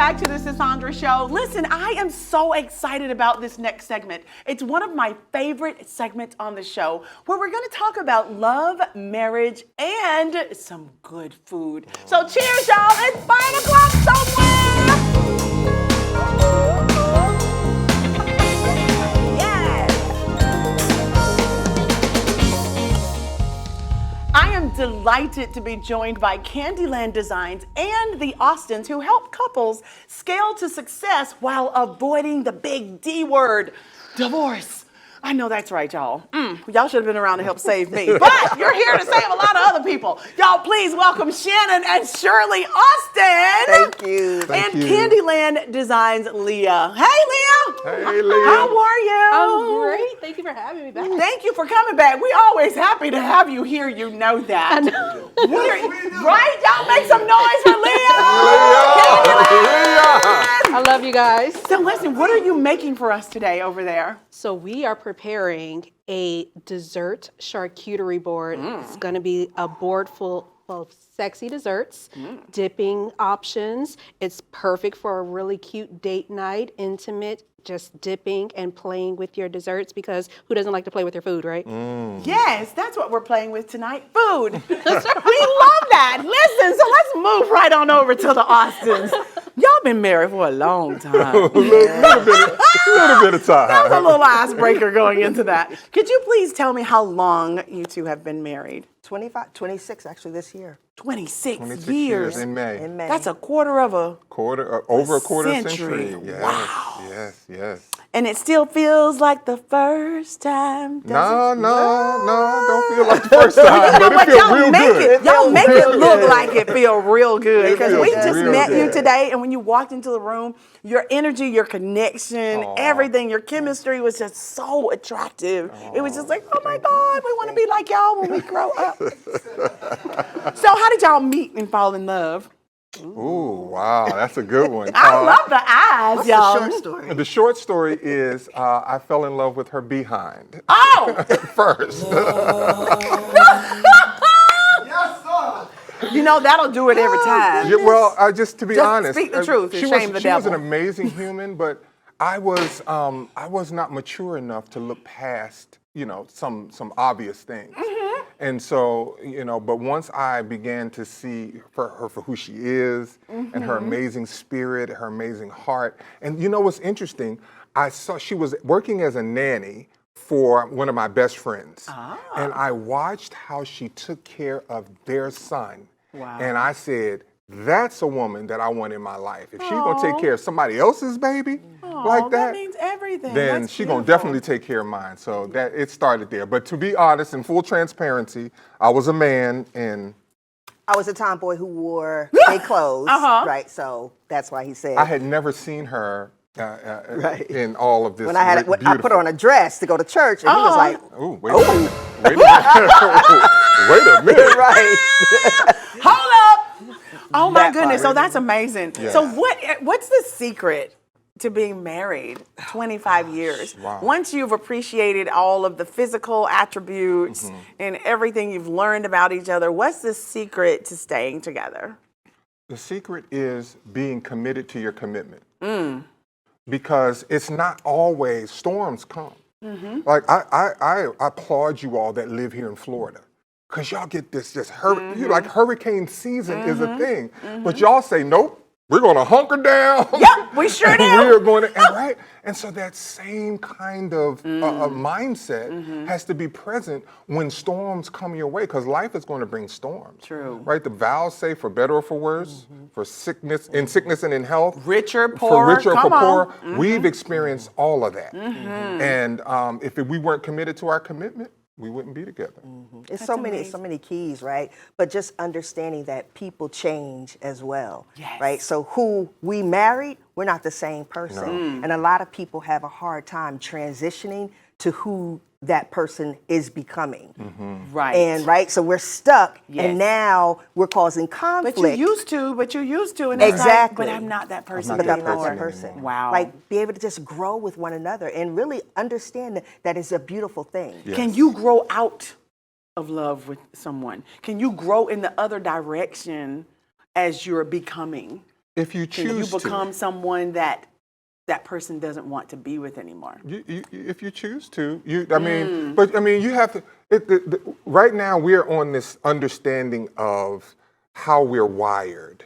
back to the Sandra Show. Listen, I am so excited about this next segment. It's one of my favorite segments on the show where we're going to talk about love, marriage, and some good food. So cheers, y'all. It's 5 o'clock somewhere. I am delighted to be joined by Candyland Designs and the Austins, who help couples scale to success while avoiding the big D word, divorce. I know that's right, y'all. Y'all should have been around to help save me, but you're here to save a lot of other people. Y'all, please welcome Shannon and Shirley Austin. Thank you. And Candyland Designs Leah. Hey, Leah. Hey, Leah. How are you? I'm great. Thank you for having me back. Thank you for coming back. We're always happy to have you here. You know that. I know. Right? Y'all make some noise for Leah. I love you guys. So listen, what are you making for us today over there? So we are preparing a dessert charcuterie board. It's going to be a board full of sexy desserts, dipping options. It's perfect for a really cute date night, intimate, just dipping and playing with your desserts, because who doesn't like to play with their food, right? Yes, that's what we're playing with tonight. Food. We love that. Listen, so let's move right on over to the Austins. Y'all been married for a long time. a little bit of time. That was a little icebreaker going into that. Could you please tell me how long you two have been married? 26 actually this year. 26 years in May. In May. That's over a quarter century. Yes, Wow. yes. And it still feels like the first time. No, don't feel like the first time, but it feels real good. Y'all make it look like it feel real good, because we just real met you good. today, and when you walked into the room, your energy, your connection, everything, your chemistry was just so attractive. It was just like, oh my God, we want to be like y'all when we grow up. So how did y'all meet and fall in love? Ooh, wow, that's a good one. I love the eyes, What's y'all. the short story? The short story is I fell in love with her behind Oh! first. You know, that'll do it every time. Yeah, well, just to be Just honest, speak the truth and she shame the she was an devil. amazing human, but I was not mature enough to look past, some obvious things. And so, but once I began to see her for who she is and her amazing spirit, her amazing heart, and what's interesting, I saw she was working as a nanny for one of my best friends. And I watched how she took care of their son. Wow. And I said, that's a woman that I want in my life. If she's gonna take care of somebody else's baby like That means everything. then That's she's gonna beautiful. definitely take care of mine. So that it started there. But to be honest, in full transparency, I was a man, and I was a tomboy who wore big clothes, right? So that's why he said. I had never seen her Right. in all of this. when I put on a dress to go to church, and he was like, Ooh, wait a minute. Wait a minute. Wait a minute. right. Hold up. Oh my That goodness. part. So that's amazing. Yeah. So what's the secret to being married 25 years? Wow. Once you've appreciated all of the physical attributes and everything you've learned about each other, what's the secret to staying together? The secret is being committed to your commitment. Because it's not always, storms come. Like I applaud you all that live here in Florida, because y'all get this like hurricane season is a thing. But y'all say, nope, we're gonna hunker down. Yep, we sure do. We're going to, and so that same kind of mindset has to be present when storms come your way, because life is going to bring storms. True. Right? The vows say for better or for worse, for sickness and in health. Richer, For poorer, richer or come for on. poorer. We've experienced all of that. And if we weren't committed to our commitment, we wouldn't be together. It's so many keys, right? But just understanding that people change as well, Yes. right? So who we married, we're not the same person. And a lot of people have a hard time transitioning to who that person is becoming. Right. And so we're stuck, Yes. and now we're causing conflict. But you used to, and it's Exactly. like, but I'm not that person not that anymore. person Wow. Like, be able to just grow with one another and really understand that it's a beautiful thing. Yes. Can you grow out of love with someone? Can you grow in the other direction as you're becoming? If you Can you choose become someone that that person doesn't want to be with anymore? if you choose to, I mean, but I mean, you have to. Right now, we're on this understanding of how we're wired,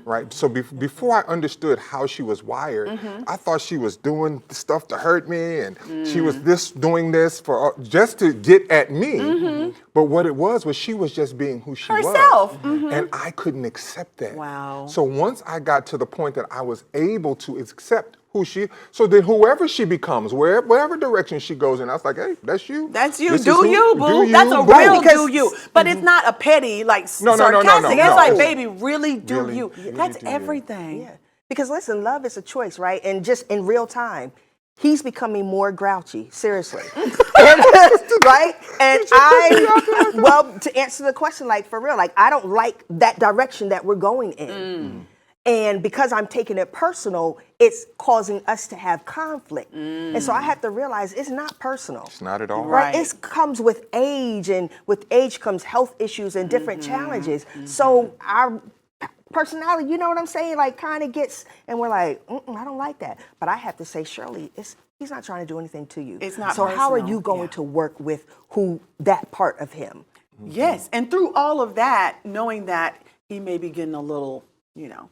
right? So before I understood how she was wired, I thought she was doing stuff to hurt me, and she was doing this for just to get at me. But what it was she was just being who she Herself. was, and I couldn't accept that. Wow. So once I got to the point that I was able to accept who she, so then whoever she becomes, wherever direction she goes in, I was like, hey, that's you. That's you. This is Do you, boo? do That's a you, boo. real do you. But it's not a petty, like No, sarcastic. It's no. like, baby, really do Really, you. really That's do you. everything. Yeah. Because listen, love is a choice, right? And just in real time, he's becoming more grouchy, seriously. Right? And well, to answer the question, like for real, like I don't like that direction that we're going in. And because I'm taking it personal, it's causing us to have conflict. And so I have to realize it's not personal. It's not at all. Right. It comes with age, and with age comes health issues and different challenges. So our personality, you know what I'm saying, like kind of gets, and we're like, I don't like that. But I have to say, Shirley, he's not trying to do anything to you. It's not So how are personal. you going Yeah. to work with that part of him? Yes. And through all of that, knowing that he may be getting a little,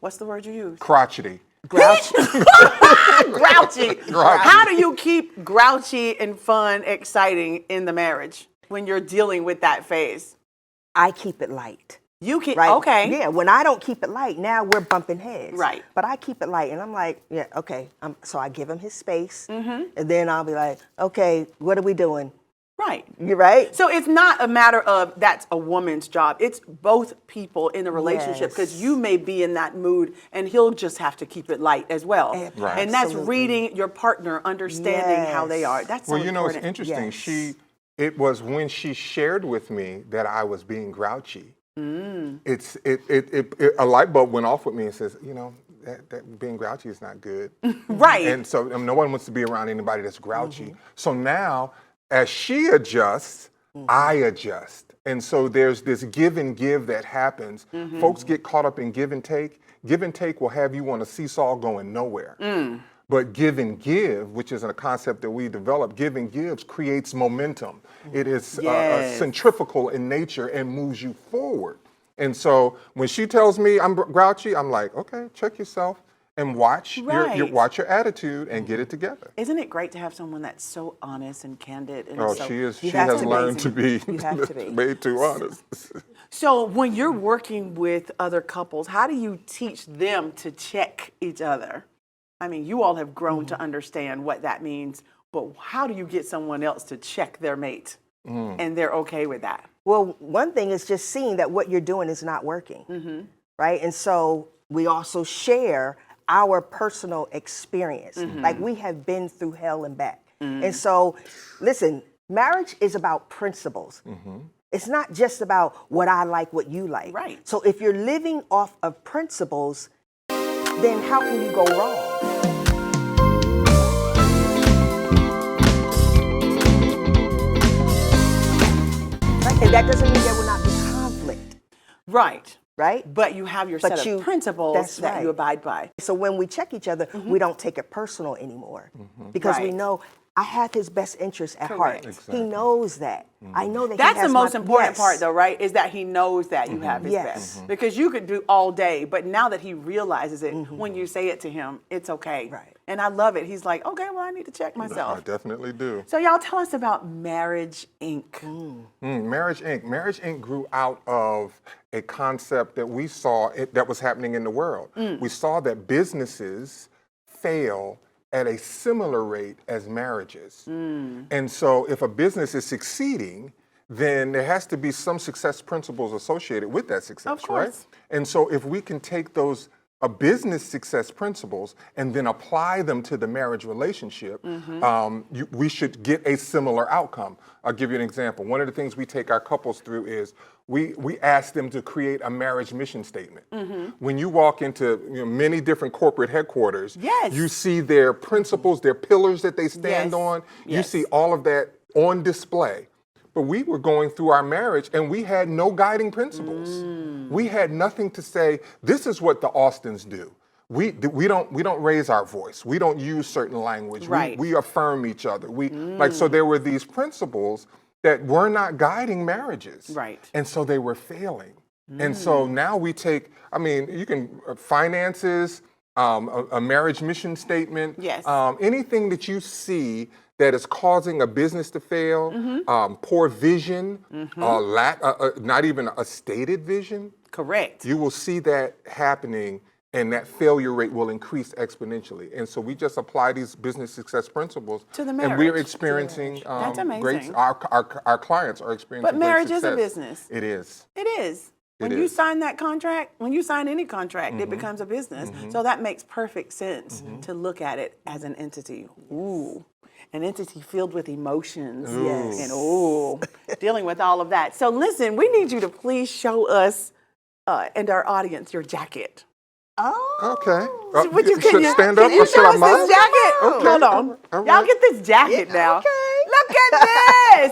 what's the word you use? Crotchety. Grouchy. Grouchy. How do you keep grouchy and fun exciting in the marriage when you're dealing with that phase? I keep it light. You can, Right? okay. Yeah, when I don't keep it light, now we're bumping heads. Right. But I keep it light, and I'm like, yeah, okay. So I give him his space, and then I'll be like, okay, what are we doing? Right. You right? So it's not a matter of that's a woman's job. It's both people in the relationship because Yes. you may be in that mood and he'll just have to keep it light as well. Right. And that's Absolutely. reading your partner, understanding how they are. That's so Well, you know, it's important. interesting. Yes. It was when she shared with me that I was being grouchy. A light bulb went off with me and says, that being grouchy is not good. Right. And so no one wants to be around anybody that's grouchy. So now, as she adjusts, I adjust. And so there's this give and give that happens. Folks get caught up in give and take. Give and take will have you on a seesaw going nowhere. But give and give, which is a concept that we developed, give and gives creates momentum. It is Yes. centrifugal in nature and moves you forward. And so when she tells me I'm grouchy, I'm like, okay, check yourself and watch Right. watch your attitude and get it together. Isn't it great to have someone that's so honest and candid? And Oh, so, she is. She have has to be. learned to be You have to be. made too honest. So when you're working with other couples, how do you teach them to check each other? I mean, you all have grown to understand what that means, but how do you get someone else to check their mate and they're okay with that? Well, one thing is just seeing that what you're doing is not working, right? And so we also share our personal experience. Like we have been through hell and back. And so, listen, marriage is about principles. It's not just about what I like, what you like. Right. So if you're living off of principles, then how can you go wrong? Right? And that doesn't mean there will not be conflict, Right. right? But you have your But set you- of principles that's that you right. abide by. So when we check each other, we don't take it personal anymore because we Right. know I have his best interest at Correct. heart. Exactly. He knows that. I know that. That's he has the most my, important yes. part, though, right? Is that he knows that you have his Yes. best. Because you could do all day, but now that he realizes it, when you say it to him, it's okay. Right. And I love it. He's like, okay, well, I need to check I myself. definitely do. So y'all tell us about Marriage Inc. Marriage Inc. Marriage Inc. grew out of a concept that we saw that was happening in the world. We saw that businesses fail at a similar rate as marriages. And so if a business is succeeding, then there has to be some success principles associated with that success, Of course. right? And so if we can take those business success principles and then apply them to the marriage relationship, we should get a similar outcome. I'll give you an example. One of the things we take our couples through is we ask them to create a marriage mission statement. When you walk into many different corporate headquarters, Yes. you see their principles, their pillars that they stand Yes. on. You Yes. see all of that on display. But we were going through our marriage and we had no guiding principles. We had nothing to say, this is what the Austins do. we don't raise our voice. We don't use certain language. Right. We affirm each other. So there were these principles that were not guiding marriages. Right. And so they were failing. And so now we take, you can, finances, a marriage mission statement, Yes. Anything that you see that is causing a business to fail, poor vision, not even a stated vision. Correct. You will see that happening, and that failure rate will increase exponentially. And so we just apply these business success principles To the and marriage. we're experiencing That's amazing. great. Our clients are experiencing. But great marriage is a success. business. It is. It is. When It you is. sign that contract, when you sign any contract, it becomes a business. So that makes perfect sense to look at it as an entity. Ooh, an entity filled with emotions. Yes. And dealing with all of that. So listen, we need you to please show us and our audience your jacket. Oh. Okay. Would you, Should stand up can you or should show I us move? this jacket? Okay. Hold on. All Y'all right. get this jacket now. okay. Look at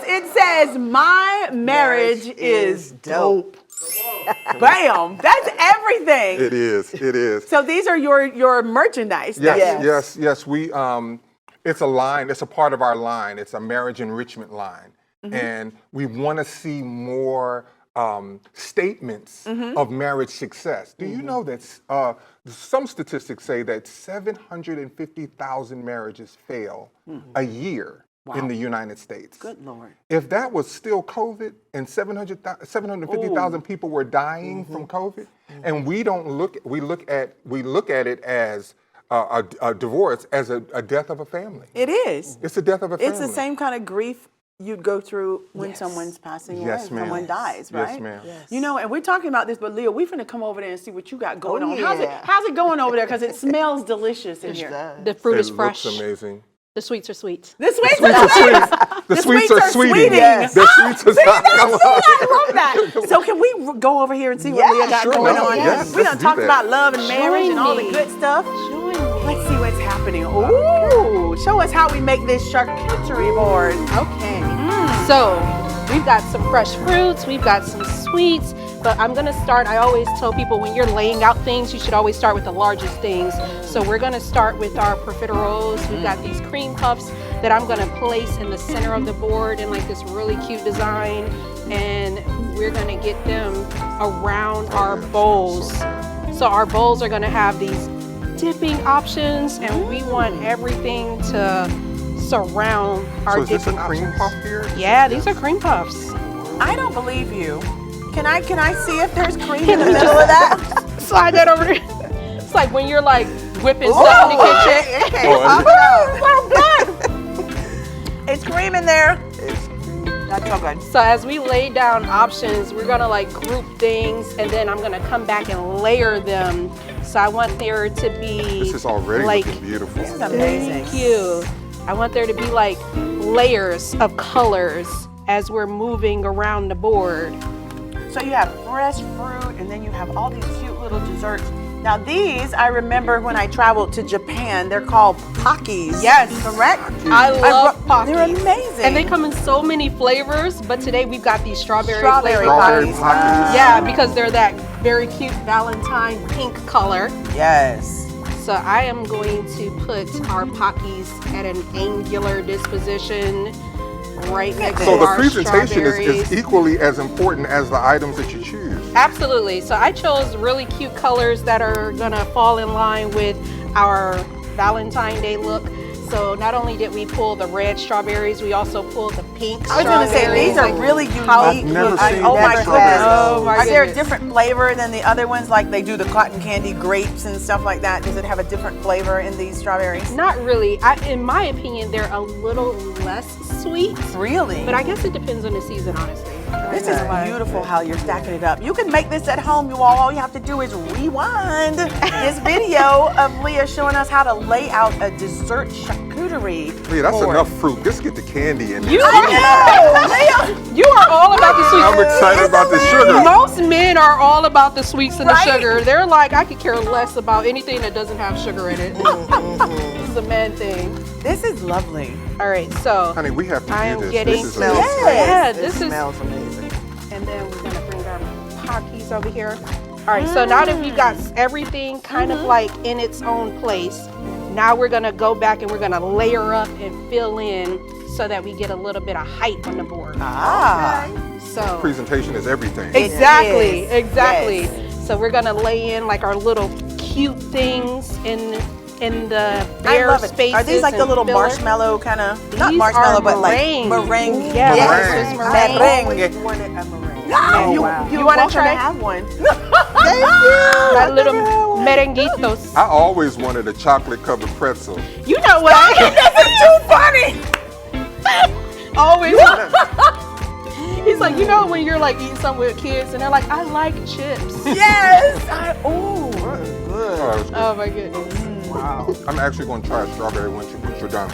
this. It says, "My marriage is dope." Bam! That's everything. It is. It is. So these are your merchandise. Yes. We it's a line. It's a part of our line. It's a marriage enrichment line, and we want to see more statements of marriage success. Do you know that some statistics say that 750,000 marriages fail a year in the United States? Good Lord. If that was still COVID and 750,000 people were dying from COVID, and we look at it as a divorce as a death of a family. It is. It's a death of a family. It's the same kind of grief you'd go through when someone's passing away, Yes, ma'am. someone dies, right? Yes, ma'am. Yes. You know, and we're talking about this, but Leo, we're finna come over there and see what you got going Oh, on. yeah. How's it going over there? Because it smells delicious in here. The fruit is It fresh. looks amazing. The sweets are sweet. The sweets are sweet. The sweets are sweeting. sweeting. Yes. The sweets are I love that. So can we go over here and see what Yeah, Leah got sure. going on? Yes, We let's done do talked that. about love and marriage and all the me. good stuff. Join me. Let's see what's happening. Ooh, show us how we make this charcuterie board. Okay. So we've got some fresh fruits, we've got some sweets, but I'm gonna start, I always tell people when you're laying out things, you should always start with the largest things. So we're gonna start with our profiteroles. We've got these cream puffs that I'm gonna place in the center of the board in like this really cute design. And we're gonna get them around our bowls. So our bowls are gonna have these dipping options, and we want everything to surround our So is this a dipping cream options. puff here? Yeah, these are cream puffs. I don't believe you. Can I see if there's cream in the middle of that? Slide that over there. It's like when you're like whipping stuff in the kitchen. Okay. Oh, well done. It's cream in there. That's so good. So as we lay down options, we're gonna like group things, and then I'm gonna come back and layer them. So I want there to be This is already like, looking beautiful. This is amazing. thank you. I want there to be like layers of colors as we're moving around the board. So you have fresh fruit, and then you have all these cute little desserts. Now these, I remember when I traveled to Japan, they're called Pockies. Yes. Correct? I love They're Pockies. amazing. And they come in so many flavors, but today we've got these strawberry Strawberry flavors. Strawberry Pockies. Pockies. Yeah, because they're that very cute Valentine pink color. Yes. So I am going to put our Pockies at an angular disposition right next So to the our presentation strawberries. is equally as important as the items that you choose. Absolutely. So I chose really cute colors that are gonna fall in line with our Valentine Day look. So not only did we pull the red strawberries, we also pulled the pink I was going to say, strawberries. these are Like, really unique. I've never seen oh my pink goodness. strawberries. Oh my Are there a goodness. different flavor than the other ones? Like they do the cotton candy grapes and stuff like that. Does it have a different flavor in these strawberries? Not really. In my opinion, they're a little less sweet, Really? but I guess it depends on the season, honestly. This is beautiful how you're stacking it up. You can make this at home, you all. All you have to do is rewind this video of Leah showing us how to lay out a dessert charcuterie Leah, that's board. enough fruit. Just get the candy in there. You, Leah! you are all about the sweets. I'm excited about the sugar. Most men are all about the sweets and the Right? sugar. They're like, I could care less about anything that doesn't have sugar in it. This is a man thing. This is lovely. All right, so Honey, we have to I do am this. getting This is Smells amazing. great. Yeah, It this is, smells amazing. and then we're gonna bring our Pockies over here. All right, so now that we got everything kind of like in its own place, now we're gonna go back and we're gonna layer up and fill in so that we get a little bit of height on the board. So Presentation is everything. exactly, It is. exactly. Yes. So we're gonna lay in like our little cute things in the I bare love it. spaces. Are these like the and little filler. marshmallow kind of, not These marshmallow, are but like meringue. meringue? Yeah, Yes. this is meringue. Always wanted a meringue. Oh, you, wow. you You wanna want to try? have one? Got little merenguitos. I always wanted a chocolate covered pretzel. You know what? This is too funny. Always. He's like, you know when you're like eating something with kids and they're like, I like chips. Yes. Oh, that's good. Oh my goodness. Wow. I'm actually going to try a strawberry once you're done.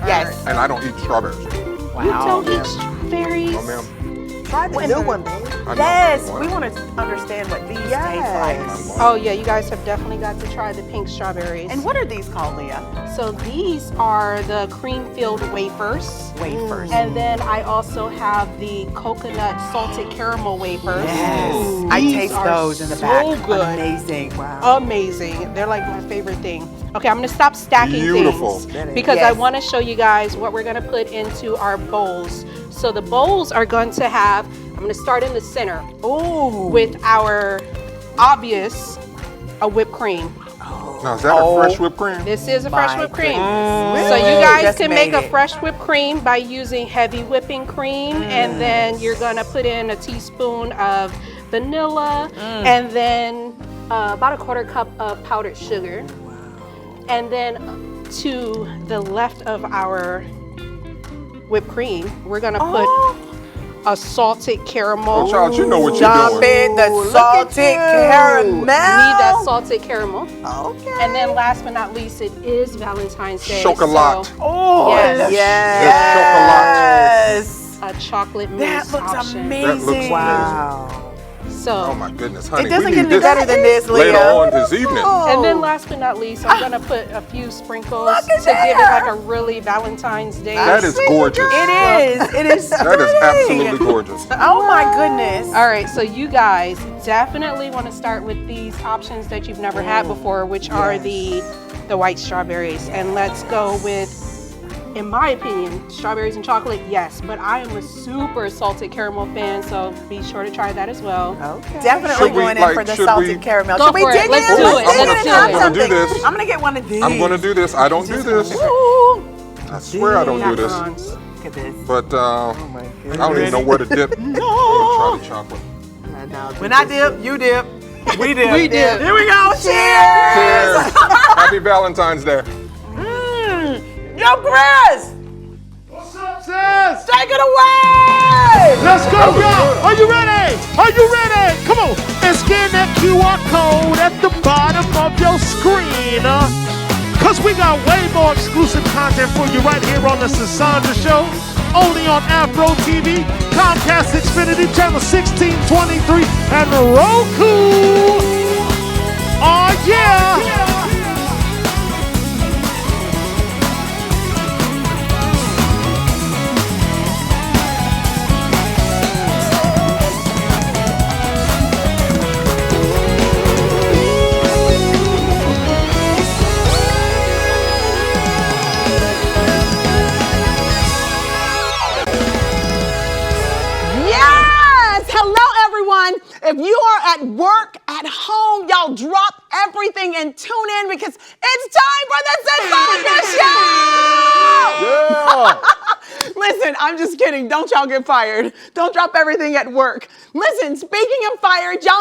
Yes. And I don't eat strawberries. You don't eat strawberries. No, ma'am. Try the new one, babe. I know. Yes. We want to understand what these taste Yes. like. Oh yeah, you guys have definitely got to try the pink strawberries. And what are these called, Leah? So these are the cream-filled wafers. Wafers. And then I also have the coconut salted caramel wafers. Yes. I These taste are those in the so back. good. Amazing. Wow. Amazing. They're like my favorite thing. Okay, I'm gonna stop stacking Beautiful. things because I Yes. want to show you guys what we're gonna put into our bowls. So the bowls are going to have, I'm gonna start in the center Ooh. with our obvious whipped cream. Now, is that a fresh whipped cream? This is a fresh My whipped cream. goodness. So you guys Just can make made a it. fresh whipped cream by using heavy whipping cream, and then you're gonna put in a teaspoon of vanilla, and then about a 1/4 cup of powdered sugar. And then to the left of our whipped cream, we're gonna put a salted caramel. Oh, child, you know what you're Stop doing. it. The Look at salted you. caramel. Need that salted caramel. Okay. And then last but not least, it is Valentine's Day. Chocolate. So Oh, Yes. yes. a chocolate mousse That looks option. amazing. That looks Wow. So, Oh my goodness, honey. It doesn't we get need any this better than this, later Leah. on this evening. and then last but not least, I'm gonna put a few sprinkles Look to at give it that. like a really Valentine's Day. That is gorgeous. It is. It is. That is stunning. absolutely gorgeous. Oh my goodness. All right, so you guys definitely want to start with these options that you've never had before, which are the white strawberries. And let's go with, in my opinion, strawberries and chocolate, yes. But I am a super salted caramel fan, so be sure to try that as well. Okay. Definitely Should we, going in like, for the should salted we- caramel. Go Should we for it. dig Let's in? do Let's it. dig in Let's and do have it. I'm gonna do something. this. I'm gonna get one of these. I'm gonna do this. I don't do this. Ooh. I swear I don't do this. Macarons. Look at this. But Oh my I goodness. don't even know where to dip. I'm gonna try the chocolate. When I dip, you dip. We dip. We dip. Here we go. Cheers. Cheers. Happy Valentine's Day. Yo, Chris. What's up, sis? Take it away. Let's go, y'all. Are you ready? Are you ready? Come on. And scan that QR code at the bottom of your screen. Cause we got way more exclusive content for you right here on the Sasandra Show. Only on Afro TV, Comcast Xfinity Channel 1623, and Roku. Oh yeah. Yes! Hello, everyone. If you are at work, at home, y'all drop everything and tune in because it's time for the Sasandra Show! Yeah. Listen, I'm just kidding. Don't y'all get fired. Don't drop everything at work. Listen, speaking of fired, y'all